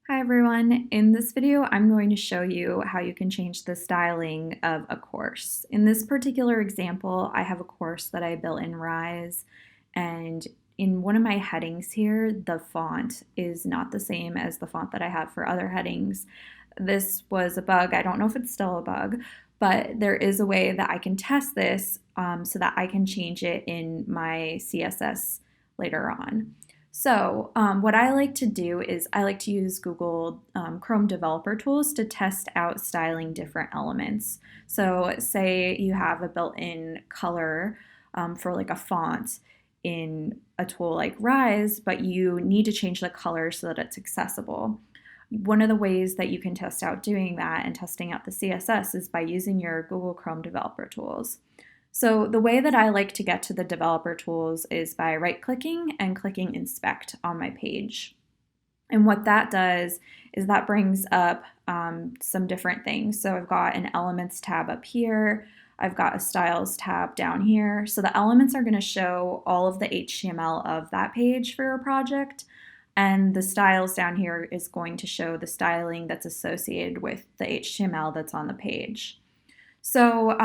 Hi everyone. In this video, I'm going to show you how you can change the styling of a course. In this particular example, I have a course that I built in Rise, and in one of my headings here, the font is not the same as the font that I have for other headings. This was a bug. I don't know if it's still a bug, but there is a way that I can test this so that I can change it in my CSS later on. So what I like to do is I like to use Google Chrome developer tools to test out styling different elements. So say you have a built-in color for like a font in a tool like Rise, but you need to change the color so that it's accessible. One of the ways that you can test out doing that and testing out the CSS is by using your Google Chrome developer tools. So the way that I like to get to the developer tools is by right-clicking and clicking Inspect on my page. And what that does is that brings up some different things. So I've got an Elements tab up here. I've got a Styles tab down here. So the elements are going to show all of the HTML of that page for your project. And the styles down here is going to show the styling that's associated with the HTML that's on the page. So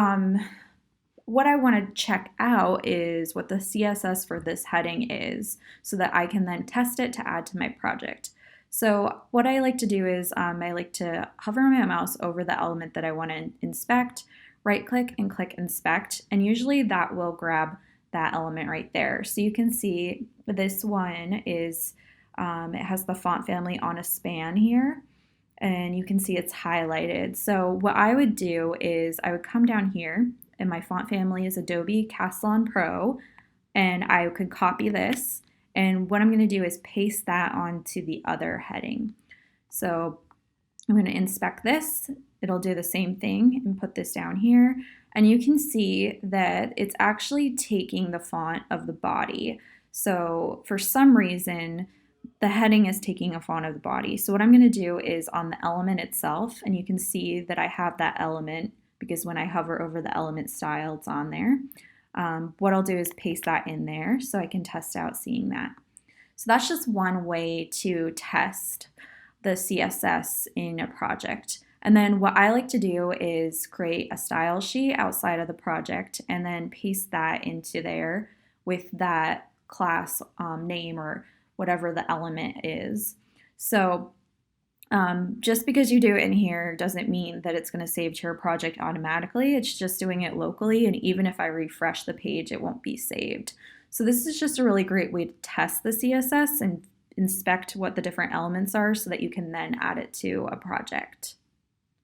what I want to check out is what the CSS for this heading is so that I can then test it to add to my project. So what I like to do is I like to hover my mouse over the element that I want to inspect, right click and click inspect, and usually that will grab that element right there. So you can see this one is, it has the font family on a span here, and you can see it's highlighted. So what I would do is I would come down here, and my font family is Adobe Castellan Pro, and I could copy this, and what I'm going to do is paste that onto the other heading. So I'm going to inspect this. It'll do the same thing and put this down here, and you can see that it's actually taking the font of the body. So for some reason, the heading is taking a font of the body. So what I'm going to do is on the element itself, and you can see that I have that element because when I hover over the element style, it's on there. What I'll do is paste that in there so I can test out seeing that. So that's just one way to test the CSS in a project. And then what I like to do is create a style sheet outside of the project and then paste that into there with that class name or whatever the element is. So just because you do it in here doesn't mean that it's going to save to your project automatically. It's just doing it locally, and even if I refresh the page, it won't be saved. So this is just a really great way to test the CSS and inspect what the different elements are so that you can then add it to a project.